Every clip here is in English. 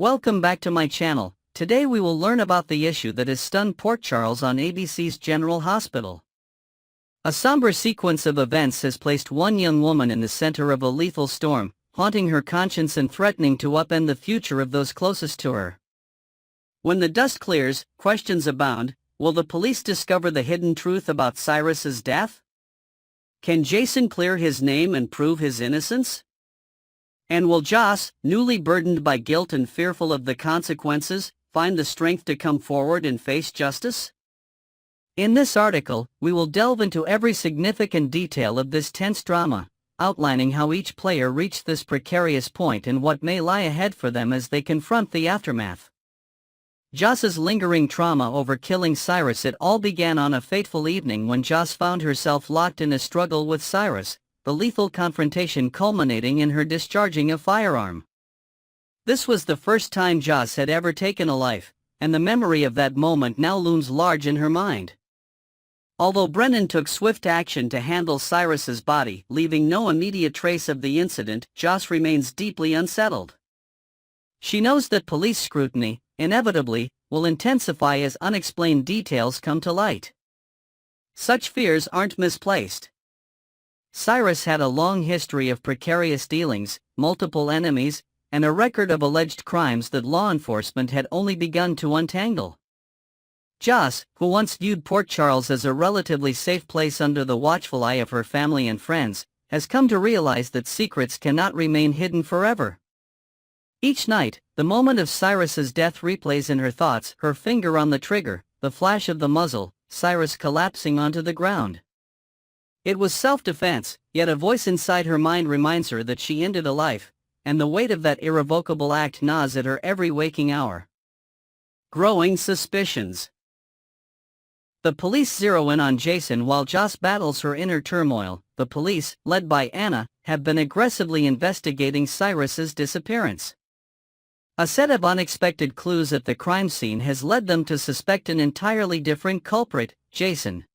Welcome back to my channel. Today we will learn about the issue that has stunned Port Charles on ABC's General Hospital. A somber sequence of events has placed one young woman in the center of a lethal storm, haunting her conscience and threatening to upend the future of those closest to her. When the dust clears, questions abound. Will the police discover the hidden truth about Cyrus's death? Can Jason clear his name and prove his innocence? And will Joss, newly burdened by guilt and fearful of the consequences, find the strength to come forward and face justice? In this article, we will delve into every significant detail of this tense drama, outlining how each player reached this precarious point and what may lie ahead for them as they confront the aftermath. Joss's lingering trauma over killing Cyrus. It all began on a fateful evening when Joss found herself locked in a struggle with Cyrus, the lethal confrontation culminating in her discharging a firearm. This was the first time Joss had ever taken a life, and the memory of that moment now looms large in her mind. Although Brennan took swift action to handle Cyrus's body, leaving no immediate trace of the incident, Joss remains deeply unsettled. She knows that police scrutiny, inevitably, will intensify as unexplained details come to light. Such fears aren't misplaced. Cyrus had a long history of precarious dealings, multiple enemies, and a record of alleged crimes that law enforcement had only begun to untangle. Joss, who once viewed Port Charles as a relatively safe place under the watchful eye of her family and friends, has come to realize that secrets cannot remain hidden forever. Each night, the moment of Cyrus's death replays in her thoughts, her finger on the trigger, the flash of the muzzle, Cyrus collapsing onto the ground. It was self-defense, yet a voice inside her mind reminds her that she ended a life, and the weight of that irrevocable act gnaws at her every waking hour. Growing suspicions. The police zero in on Jason while Joss battles her inner turmoil. The police, led by Anna, have been aggressively investigating Cyrus's disappearance. A set of unexpected clues at the crime scene has led them to suspect an entirely different culprit, Jason.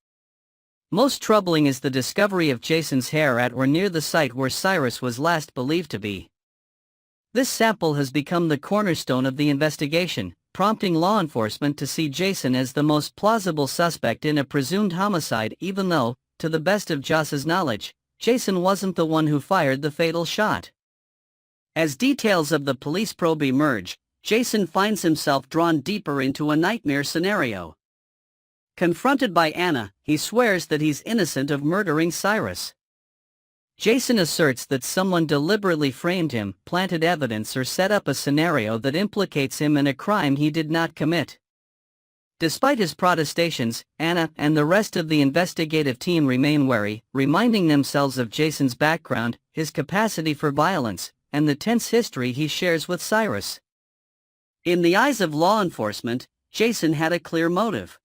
Most troubling is the discovery of Jason's hair at or near the site where Cyrus was last believed to be. This sample has become the cornerstone of the investigation, prompting law enforcement to see Jason as the most plausible suspect in a presumed homicide, even though, to the best of Joss's knowledge, Jason wasn't the one who fired the fatal shot. As details of the police probe emerge, Jason finds himself drawn deeper into a nightmare scenario. Confronted by Anna, he swears that he's innocent of murdering Cyrus. Jason asserts that someone deliberately framed him, planted evidence, or set up a scenario that implicates him in a crime he did not commit. Despite his protestations, Anna and the rest of the investigative team remain wary, reminding themselves of Jason's background, his capacity for violence, and the tense history he shares with Cyrus. In the eyes of law enforcement, Jason had a clear motive.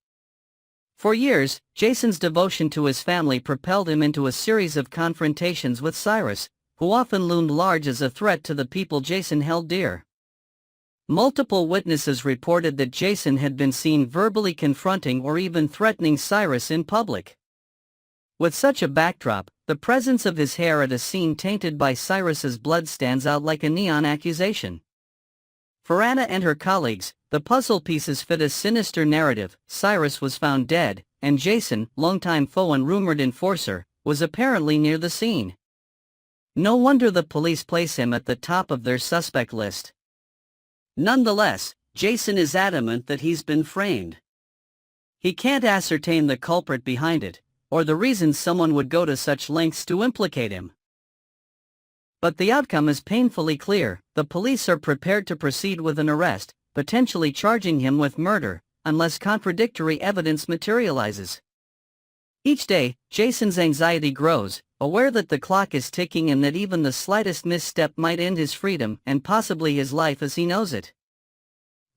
For years, Jason's devotion to his family propelled him into a series of confrontations with Cyrus, who often loomed large as a threat to the people Jason held dear. Multiple witnesses reported that Jason had been seen verbally confronting or even threatening Cyrus in public. With such a backdrop, the presence of his hair at a scene tainted by Cyrus's blood stands out like a neon accusation. For Anna and her colleagues, the puzzle pieces fit a sinister narrative. Cyrus was found dead, and Jason, longtime foe and rumored enforcer, was apparently near the scene. No wonder the police place him at the top of their suspect list. Nonetheless, Jason is adamant that he's been framed. He can't ascertain the culprit behind it, or the reason someone would go to such lengths to implicate him. But the outcome is painfully clear. The police are prepared to proceed with an arrest, potentially charging him with murder, unless contradictory evidence materializes. Each day, Jason's anxiety grows, aware that the clock is ticking and that even the slightest misstep might end his freedom and possibly his life as he knows it.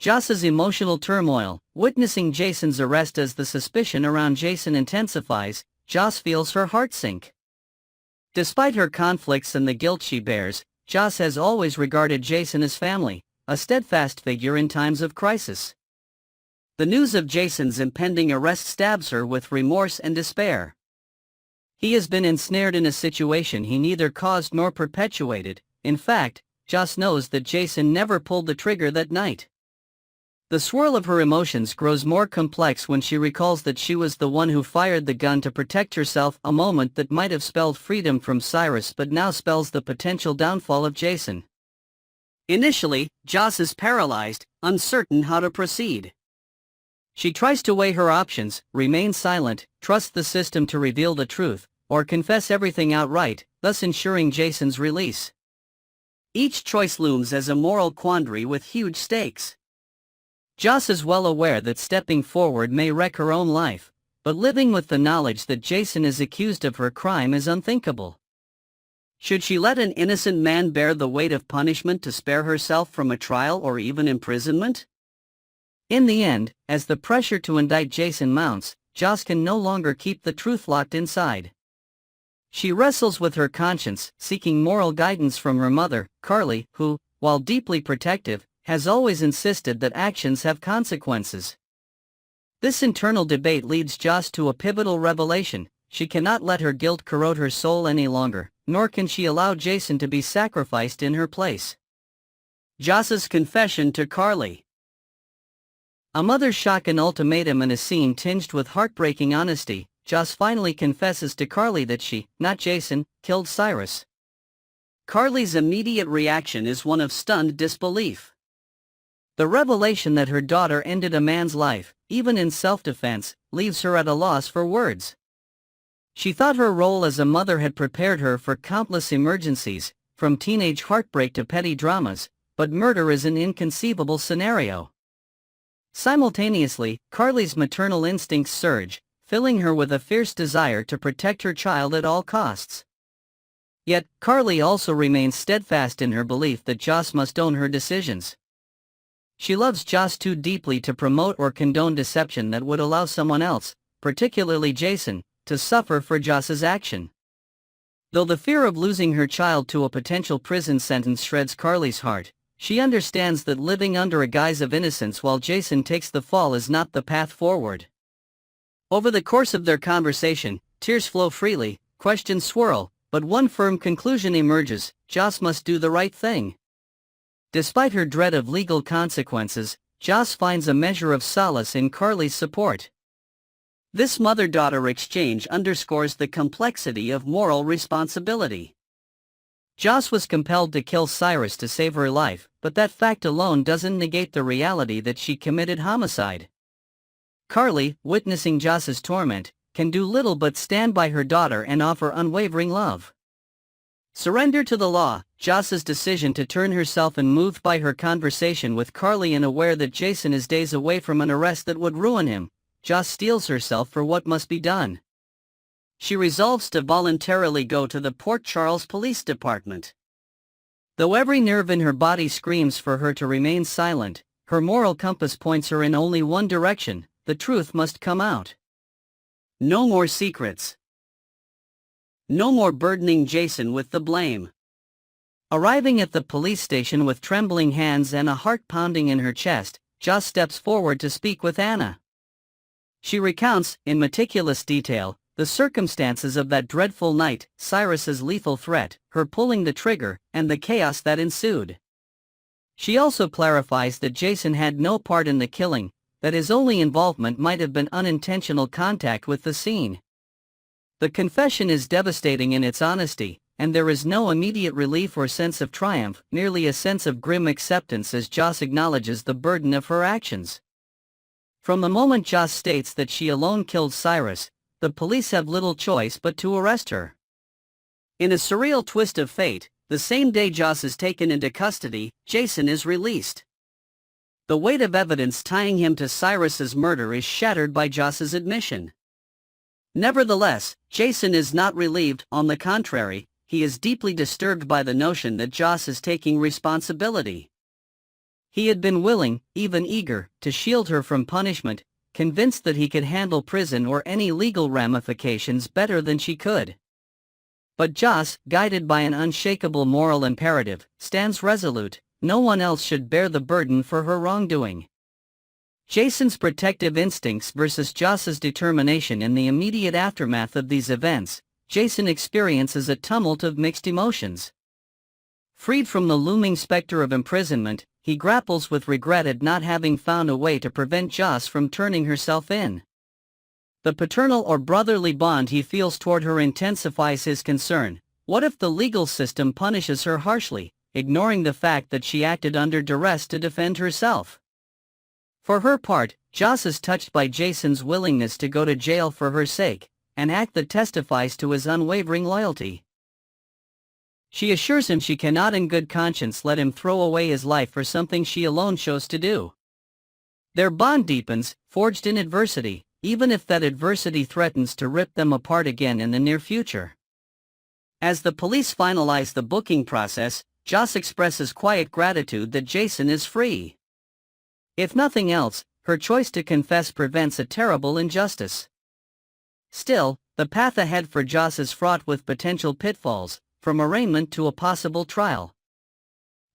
Joss's emotional turmoil. Witnessing Jason's arrest as the suspicion around Jason intensifies, Joss feels her heart sink. Despite her conflicts and the guilt she bears, Joss has always regarded Jason as family, a steadfast figure in times of crisis. The news of Jason's impending arrest stabs her with remorse and despair. He has been ensnared in a situation he neither caused nor perpetuated. In fact, Joss knows that Jason never pulled the trigger that night. The swirl of her emotions grows more complex when she recalls that she was the one who fired the gun to protect herself, a moment that might have spelled freedom from Cyrus but now spells the potential downfall of Jason. Initially, Joss is paralyzed, uncertain how to proceed. She tries to weigh her options, remain silent, trust the system to reveal the truth, or confess everything outright, thus ensuring Jason's release. Each choice looms as a moral quandary with huge stakes. Joss is well aware that stepping forward may wreck her own life, but living with the knowledge that Jason is accused of her crime is unthinkable. Should she let an innocent man bear the weight of punishment to spare herself from a trial or even imprisonment? In the end, as the pressure to indict Jason mounts, Joss can no longer keep the truth locked inside. She wrestles with her conscience, seeking moral guidance from her mother, Carly, who, while deeply protective, has always insisted that actions have consequences. This internal debate leads Joss to a pivotal revelation: she cannot let her guilt corrode her soul any longer, nor can she allow Jason to be sacrificed in her place. Joss's confession to Carly. A mother's shock and ultimatum in a scene tinged with heartbreaking honesty, Joss finally confesses to Carly that she, not Jason, killed Cyrus. Carly's immediate reaction is one of stunned disbelief. The revelation that her daughter ended a man's life, even in self-defense, leaves her at a loss for words. She thought her role as a mother had prepared her for countless emergencies, from teenage heartbreak to petty dramas, but murder is an inconceivable scenario. Simultaneously, Carly's maternal instincts surge, filling her with a fierce desire to protect her child at all costs. Yet, Carly also remains steadfast in her belief that Joss must own her decisions. She loves Joss too deeply to promote or condone deception that would allow someone else, particularly Jason, to suffer for Joss's action. Though the fear of losing her child to a potential prison sentence shreds Carly's heart, she understands that living under a guise of innocence while Jason takes the fall is not the path forward. Over the course of their conversation, tears flow freely, questions swirl, but one firm conclusion emerges: Joss must do the right thing. Despite her dread of legal consequences, Joss finds a measure of solace in Carly's support. This mother-daughter exchange underscores the complexity of moral responsibility. Joss was compelled to kill Cyrus to save her life, but that fact alone doesn't negate the reality that she committed homicide. Carly, witnessing Joss's torment, can do little but stand by her daughter and offer unwavering love. Surrender to the law. Joss's decision to turn herself, and moved by her conversation with Carly and aware that Jason is days away from an arrest that would ruin him, Joss steels herself for what must be done. She resolves to voluntarily go to the Port Charles Police Department. Though every nerve in her body screams for her to remain silent, her moral compass points her in only one direction: the truth must come out. No more secrets. No more burdening Jason with the blame. Arriving at the police station with trembling hands and a heart pounding in her chest, Joss steps forward to speak with Anna. She recounts, in meticulous detail, the circumstances of that dreadful night, Cyrus's lethal threat, her pulling the trigger, and the chaos that ensued. She also clarifies that Jason had no part in the killing, that his only involvement might have been unintentional contact with the scene. The confession is devastating in its honesty, and there is no immediate relief or sense of triumph, merely a sense of grim acceptance as Joss acknowledges the burden of her actions. From the moment Joss states that she alone killed Cyrus, the police have little choice but to arrest her. In a surreal twist of fate, the same day Joss is taken into custody, Jason is released. The weight of evidence tying him to Cyrus's murder is shattered by Joss's admission. Nevertheless, Jason is not relieved. On the contrary, he is deeply disturbed by the notion that Joss is taking responsibility. He had been willing, even eager, to shield her from punishment, convinced that he could handle prison or any legal ramifications better than she could. But Joss, guided by an unshakable moral imperative, stands resolute: no one else should bear the burden for her wrongdoing. Jason's protective instincts versus Joss's determination. In the immediate aftermath of these events, Jason experiences a tumult of mixed emotions. Freed from the looming specter of imprisonment, he grapples with regret at not having found a way to prevent Joss from turning herself in. The paternal or brotherly bond he feels toward her intensifies his concern. What if the legal system punishes her harshly, ignoring the fact that she acted under duress to defend herself? For her part, Joss is touched by Jason's willingness to go to jail for her sake, an act that testifies to his unwavering loyalty. She assures him she cannot in good conscience let him throw away his life for something she alone chose to do. Their bond deepens, forged in adversity, even if that adversity threatens to rip them apart again in the near future. As the police finalize the booking process, Joss expresses quiet gratitude that Jason is free. If nothing else, her choice to confess prevents a terrible injustice. Still, the path ahead for Joss is fraught with potential pitfalls, from arraignment to a possible trial.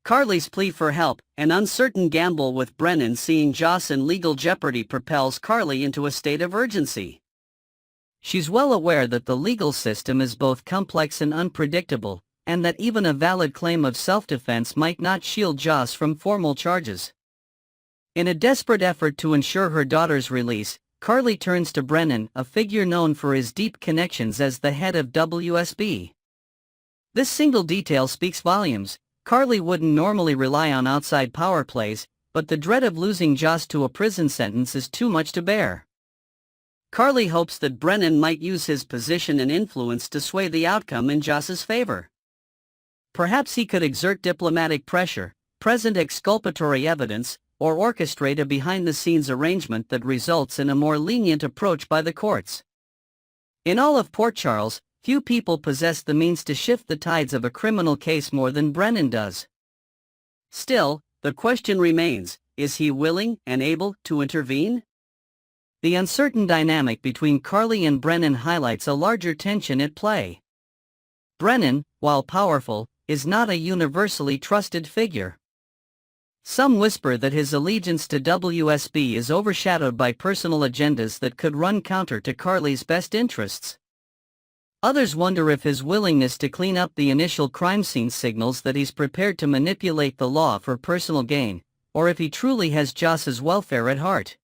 Carly's plea for help, an uncertain gamble with Brennan seeing Joss in legal jeopardy, propels Carly into a state of urgency. She's well aware that the legal system is both complex and unpredictable, and that even a valid claim of self-defense might not shield Joss from formal charges. In a desperate effort to ensure her daughter's release, Carly turns to Brennan, a figure known for his deep connections as the head of WSB. This single detail speaks volumes. Carly wouldn't normally rely on outside power plays, but the dread of losing Joss to a prison sentence is too much to bear. Carly hopes that Brennan might use his position and influence to sway the outcome in Joss's favor. Perhaps he could exert diplomatic pressure, present exculpatory evidence, or orchestrate a behind-the-scenes arrangement that results in a more lenient approach by the courts. In all of Port Charles, few people possess the means to shift the tides of a criminal case more than Brennan does. Still, the question remains, is he willing and able to intervene? The uncertain dynamic between Carly and Brennan highlights a larger tension at play. Brennan, while powerful, is not a universally trusted figure. Some whisper that his allegiance to WSB is overshadowed by personal agendas that could run counter to Carly's best interests. Others wonder if his willingness to clean up the initial crime scene signals that he's prepared to manipulate the law for personal gain, or if he truly has Joss's welfare at heart.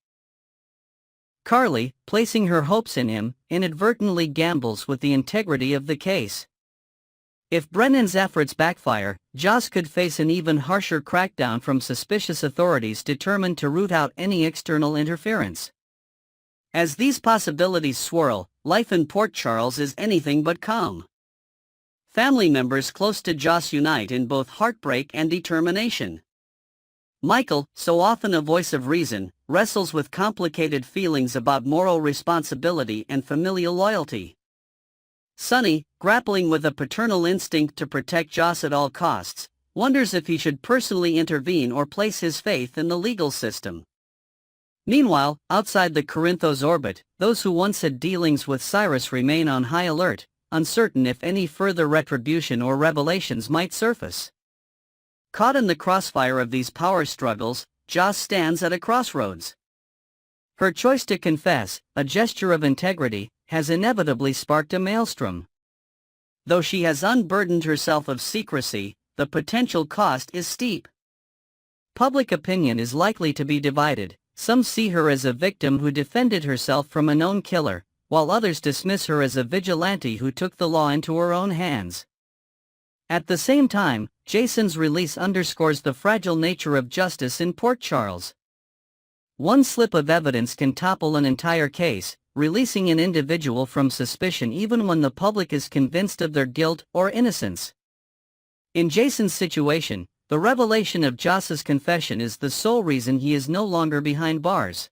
Carly, placing her hopes in him, inadvertently gambles with the integrity of the case. If Brennan's efforts backfire, Joss could face an even harsher crackdown from suspicious authorities determined to root out any external interference. As these possibilities swirl, life in Port Charles is anything but calm. Family members close to Joss unite in both heartbreak and determination. Michael, so often a voice of reason, wrestles with complicated feelings about moral responsibility and familial loyalty. Sonny, grappling with a paternal instinct to protect Joss at all costs, wonders if he should personally intervene or place his faith in the legal system. Meanwhile, outside the Corinthos orbit, those who once had dealings with Cyrus remain on high alert, uncertain if any further retribution or revelations might surface. Caught in the crossfire of these power struggles, Joss stands at a crossroads. Her choice to confess, a gesture of integrity, has inevitably sparked a maelstrom. Though she has unburdened herself of secrecy, the potential cost is steep. Public opinion is likely to be divided. Some see her as a victim who defended herself from a known killer, while others dismiss her as a vigilante who took the law into her own hands. At the same time, Jason's release underscores the fragile nature of justice in Port Charles. One slip of evidence can topple an entire case, releasing an individual from suspicion even when the public is convinced of their guilt or innocence. In Jason's situation, the revelation of Joss's confession is the sole reason he is no longer behind bars.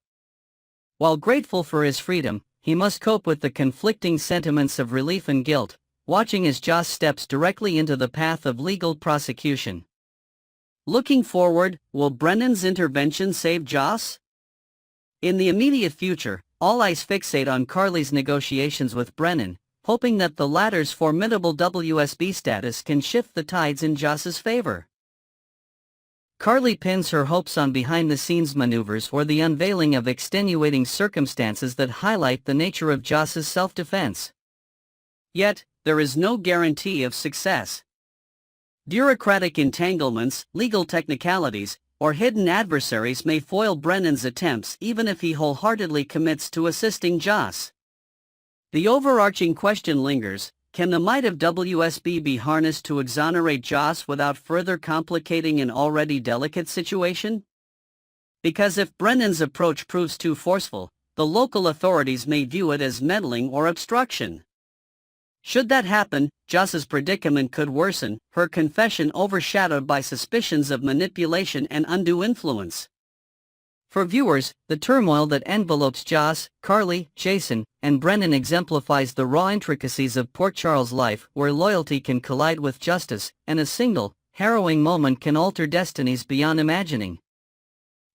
While grateful for his freedom, he must cope with the conflicting sentiments of relief and guilt, watching as Joss steps directly into the path of legal prosecution. Looking forward, will Brennan's intervention save Joss? In the immediate future, all eyes fixate on Carly's negotiations with Brennan, hoping that the latter's formidable WSB status can shift the tides in Joss's favor. Carly pins her hopes on behind-the-scenes maneuvers or the unveiling of extenuating circumstances that highlight the nature of Joss's self-defense. Yet, there is no guarantee of success. Bureaucratic entanglements, legal technicalities, or hidden adversaries may foil Brennan's attempts even if he wholeheartedly commits to assisting Joss. The overarching question lingers: can the might of WSB be harnessed to exonerate Joss without further complicating an already delicate situation? Because if Brennan's approach proves too forceful, the local authorities may view it as meddling or obstruction. Should that happen, Joss's predicament could worsen, her confession overshadowed by suspicions of manipulation and undue influence. For viewers, the turmoil that envelopes Joss, Carly, Jason, and Brennan exemplifies the raw intricacies of Port Charles life, where loyalty can collide with justice, and a single, harrowing moment can alter destinies beyond imagining.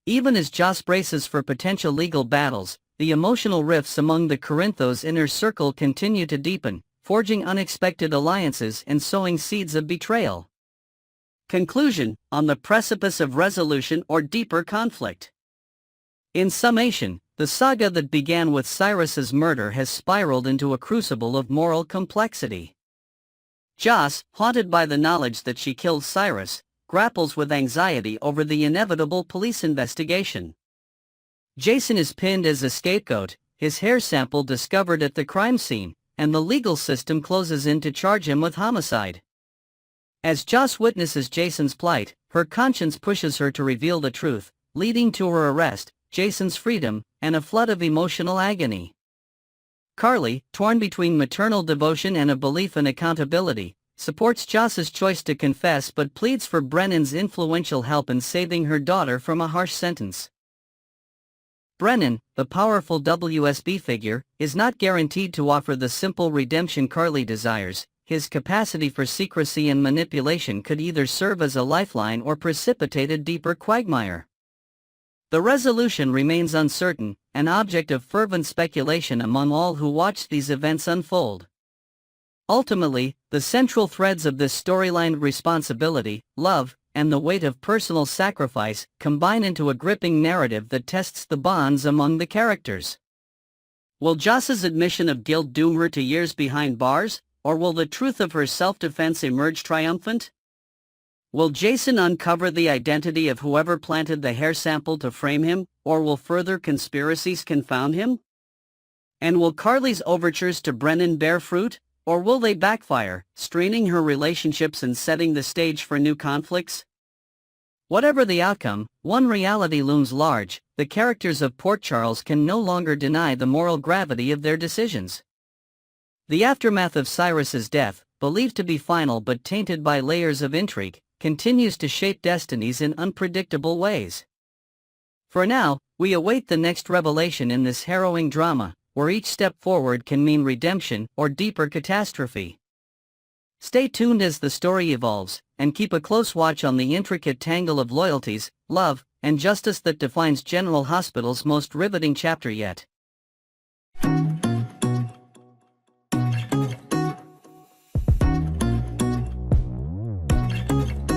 Even as Joss braces for potential legal battles, the emotional rifts among the Corinthos' inner circle continue to deepen, forging unexpected alliances and sowing seeds of betrayal. Conclusion: on the precipice of resolution or deeper conflict. In summation, the saga that began with Cyrus's murder has spiraled into a crucible of moral complexity. Joss, haunted by the knowledge that she killed Cyrus, grapples with anxiety over the inevitable police investigation. Jason is pinned as a scapegoat, his hair sample discovered at the crime scene, and the legal system closes in to charge him with homicide. As Joss witnesses Jason's plight, her conscience pushes her to reveal the truth, leading to her arrest, Jason's freedom, and a flood of emotional agony. Carly, torn between maternal devotion and a belief in accountability, supports Joss's choice to confess but pleads for Brennan's influential help in saving her daughter from a harsh sentence. Brennan, the powerful WSB figure, is not guaranteed to offer the simple redemption Carly desires. His capacity for secrecy and manipulation could either serve as a lifeline or precipitate a deeper quagmire. The resolution remains uncertain, an object of fervent speculation among all who watch these events unfold. Ultimately, the central threads of this storyline, responsibility, love, and the weight of personal sacrifice, combine into a gripping narrative that tests the bonds among the characters. Will Joss's admission of guilt doom her to years behind bars, or will the truth of her self-defense emerge triumphant? Will Jason uncover the identity of whoever planted the hair sample to frame him, or will further conspiracies confound him? And will Carly's overtures to Brennan bear fruit, or will they backfire, straining her relationships and setting the stage for new conflicts? Whatever the outcome, one reality looms large: the characters of Port Charles can no longer deny the moral gravity of their decisions. The aftermath of Cyrus's death, believed to be final but tainted by layers of intrigue, continues to shape destinies in unpredictable ways. For now, we await the next revelation in this harrowing drama, where each step forward can mean redemption or deeper catastrophe. Stay tuned as the story evolves, and keep a close watch on the intricate tangle of loyalties, love, and justice that defines General Hospital's most riveting chapter yet.